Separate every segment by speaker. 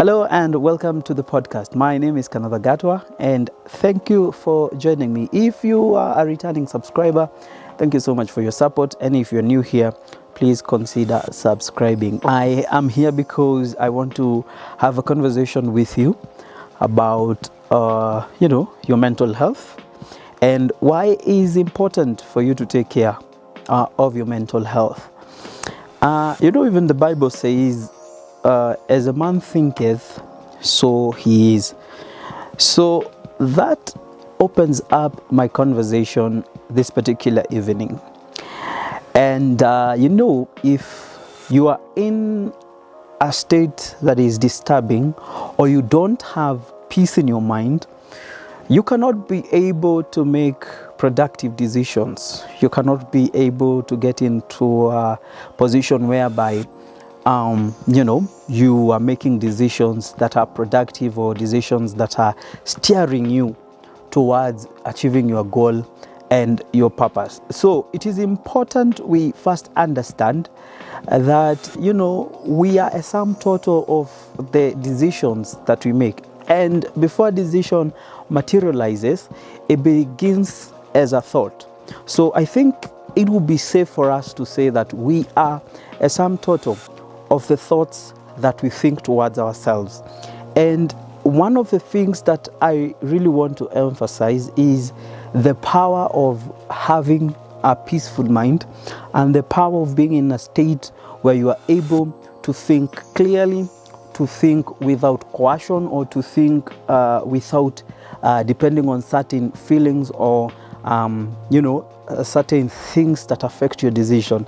Speaker 1: Hello and welcome to the podcast. My name is GATUA and thank you for joining me. If you are a returning subscriber, thank you so much for your support. And if you're new here, please consider subscribing. I am here because I want to have a conversation with you about, your mental health and why it is important for you to take care of your mental health. Even the Bible says, as a man thinketh, so he is. So that opens up my conversation this particular evening. And if you are in a state that is disturbing, or you don't have peace in your mind, you cannot be able to make productive decisions. You cannot be able to get into a position whereby you are making decisions that are productive or decisions that are steering you towards achieving your goal and your purpose. So it is important we first understand that, we are a sum total of the decisions that we make. And before a decision materializes, it begins as a thought. So I think it would be safe for us to say that we are a sum total of the thoughts that we think towards ourselves. And one of the things that I really want to emphasize is the power of having a peaceful mind and the power of being in a state where you are able to think clearly, to think without coercion, or to think without depending on certain feelings or certain things that affect your decision.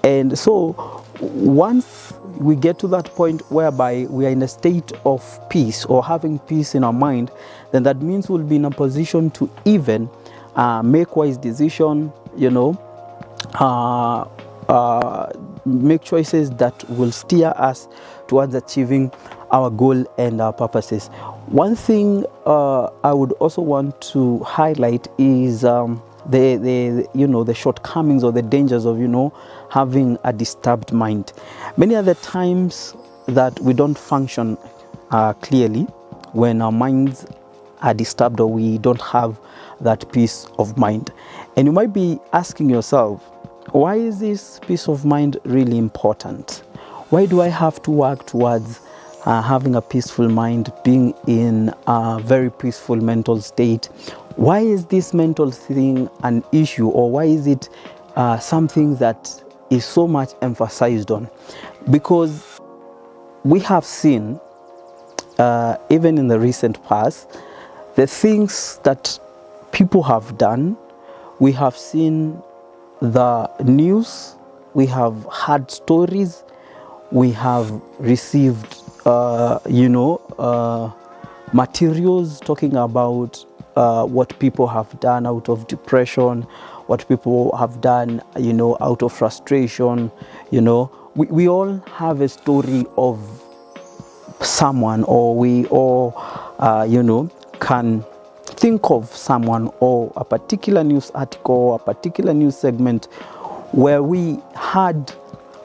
Speaker 1: And so once we get to that point whereby we are in a state of peace or having peace in our mind, then that means we'll be in a position to even make wise decisions, make choices that will steer us towards achieving our goal and our purposes. One thing I would also want to highlight is the shortcomings or the dangers of having a disturbed mind. Many other times that we don't function clearly when our minds are disturbed or we don't have that peace of mind. And you might be asking yourself, why is this peace of mind really important? Why do I have to work towards having a peaceful mind, being in a very peaceful mental state? Why is this mental thing an issue, or why is it something that is so much emphasized on? Because we have seen, even in the recent past, the things that people have done. We have seen the news, we have heard stories, we have received materials talking about what people have done out of depression, what people have done out of frustration. We all have a story of someone, or we all can think of someone or a particular news article or a particular news segment where we heard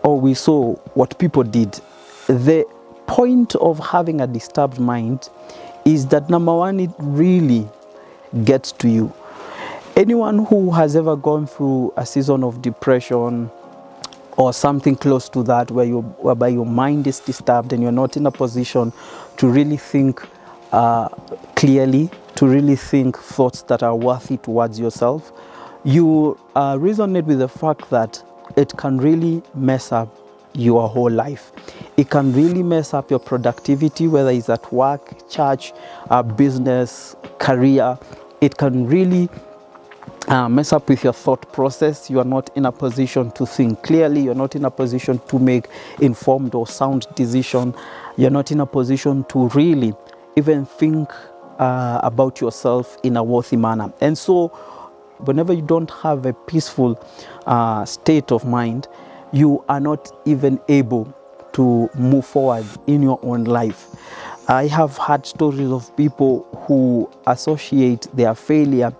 Speaker 1: or we saw what people did. The point of having a disturbed mind is that, number one, it really gets to you. Anyone who has ever gone through a season of depression or something close to that, whereby your mind is disturbed and you're not in a position to really think clearly, to really think thoughts that are worthy towards yourself, you resonate with the fact that it can really mess up your whole life. It can really mess up your productivity, whether it's at work, church, business, career. It can really mess up with your thought process. You are not in a position to think clearly. You're not in a position to make informed or sound decision. You're not in a position to really even think about yourself in a worthy manner. And so whenever you don't have a peaceful state of mind, you are not even able to move forward in your own life. I have heard stories of people who associate their failure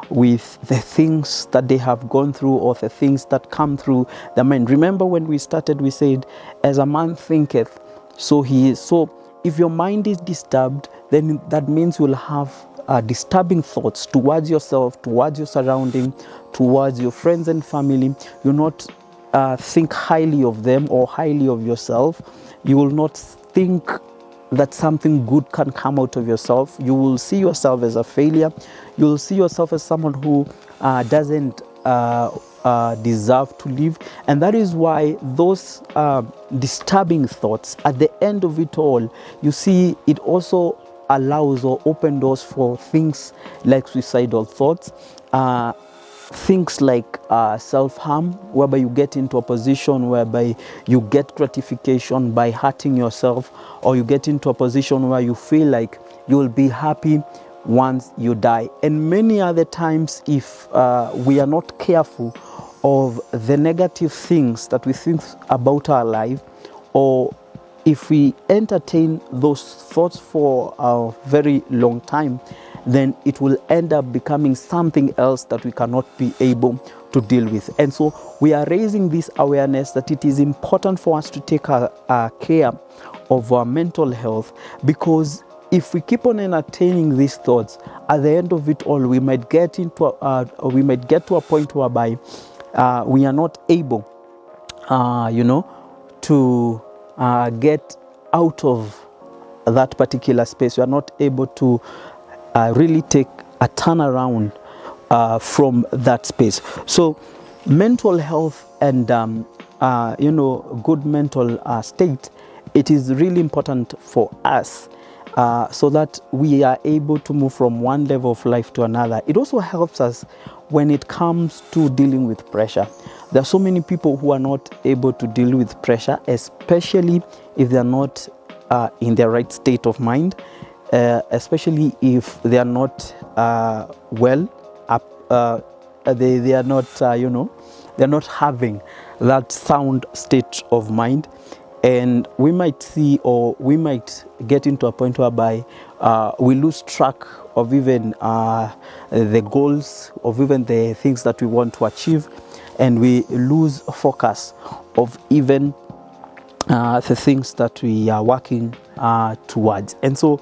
Speaker 1: with the things that they have gone through or the things that come through their mind. Remember when we started, we said, as a man thinketh, so he is. So if your mind is disturbed, then that means you'll have disturbing thoughts towards yourself, towards your surrounding, towards your friends and family. You'll not think highly of them or highly of yourself. You will not think that something good can come out of yourself. You will see yourself as a failure. You will see yourself as someone who doesn't deserve to live. And that is why those disturbing thoughts, at the end of it all, you see it also allows or open doors for things like suicidal thoughts, things like self-harm, whereby you get into a position whereby you get gratification by hurting yourself, or you get into a position where you feel like you will be happy once you die. And many other times, if we are not careful of the negative things that we think about our life, or if we entertain those thoughts for a very long time, then it will end up becoming something else that we cannot be able to deal with. And so we are raising this awareness that it is important for us to take our care of our mental health, because if we keep on entertaining these thoughts, at the end of it all, we might get to a point whereby we are not able, to get out of that particular space. We are not able to really take a turnaround from that space. So mental health and good mental state, it is really important for us, so that we are able to move from one level of life to another. It also helps us when it comes to dealing with pressure. There are so many people who are not able to deal with pressure, especially if they are not in the right state of mind, especially if they are not they are not they're not having that sound state of mind. And we might see, or we might get into a point whereby we lose track of even the goals, of even the things that we want to achieve, and we lose focus of even the things that we are working towards. And so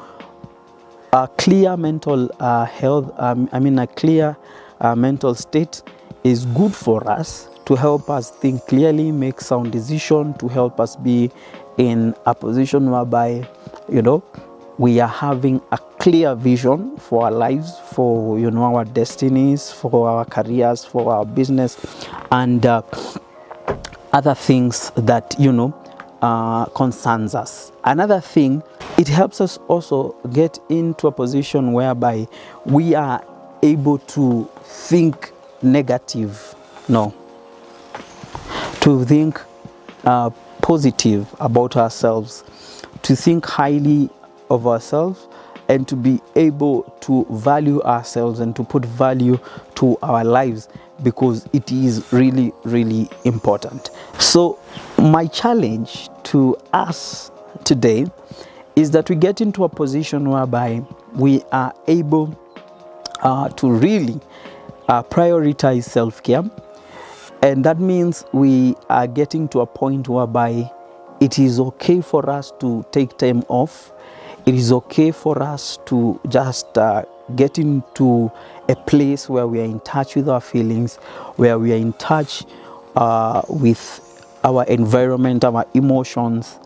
Speaker 1: a clear mental health, a clear mental state is good for us, to help us think clearly, make sound decisions, to help us be in a position whereby, we are having a clear vision for our lives, for, our destinies, for our careers, for our business, and other things that, concerns us. Another thing, it helps us also get into a position whereby we are able to think negative, to think positive about ourselves, to think highly of ourselves, and to be able to value ourselves and to put value to our lives, because it is really, really important. So my challenge to us today is that we get into a position whereby we are able to really prioritize self-care. And that means we are getting to a point whereby it is okay for us to take time off. It is okay for us to just get into a place where we are in touch with our feelings, where we are in touch with our environment, our emotions,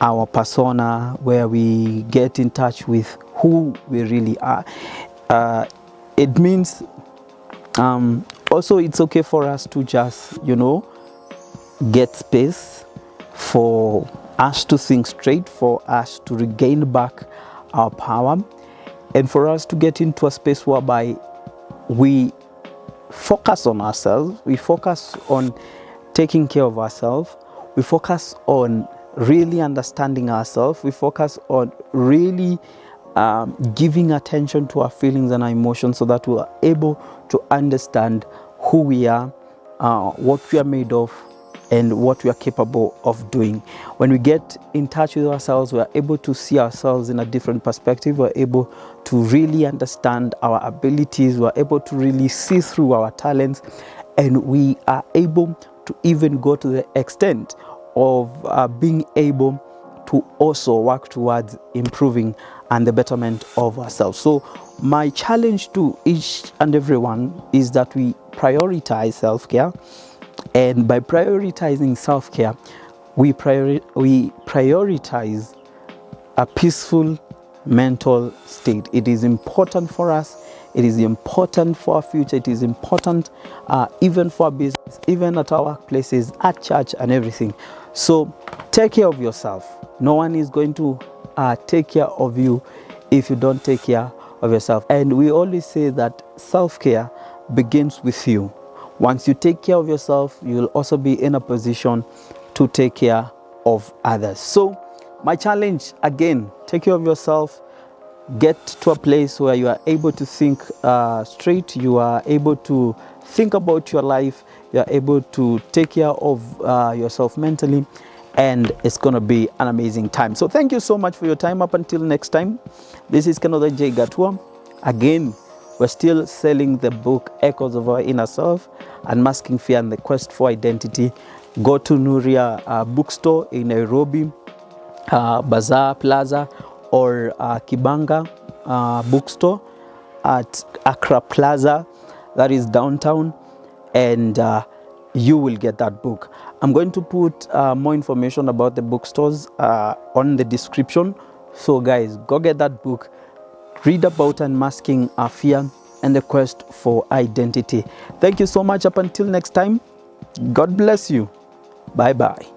Speaker 1: our persona, where we get in touch with who we really are. It means also it's okay for us to just, get space for us to think straight, for us to regain back our power, and for us to get into a space whereby we focus on ourselves, we focus on taking care of ourselves, we focus on really understanding ourselves, we focus on really giving attention to our feelings and our emotions, so that we are able to understand who we are, what we are made of, and what we are capable of doing. When we get in touch with ourselves, we are able to see ourselves in a different perspective. We're able to really understand our abilities. We're able to really see through our talents, and we are able to even go to the extent of being able to also work towards improving and the betterment of ourselves. So my challenge to each and everyone is that we prioritize self-care, and by prioritizing self-care, we prioritize a peaceful mental state. It is important for us. It is important for our future. It is important even for our business, even at our workplaces, at church and everything. So take care of yourself. No one is going to take care of you if you don't take care of yourself. And we always say that self-care begins with you. Once you take care of yourself, you will also be in a position to take care of others. So my challenge, again, take care of yourself. Get to a place where you are able to think straight. You are able to think about your life. You are able to take care of yourself mentally. And it's going to be an amazing time. So thank you so much for your time. Up until next time, this is KANOTHA J. GATUA. Again, we're still selling the book, Echoes of Our Inner Self, Unmasking Fear and the Quest for Identity. Go to Nuria bookstore in Nairobi, Bazaar Plaza, or Kibanga bookstore at Accra Plaza, that is downtown, and you will get that book. I'm going to put more information about the bookstores on the description. So guys, go get that book. Read about unmasking our fear and the quest for identity. Thank you so much. Up until next time, God bless you. Bye bye.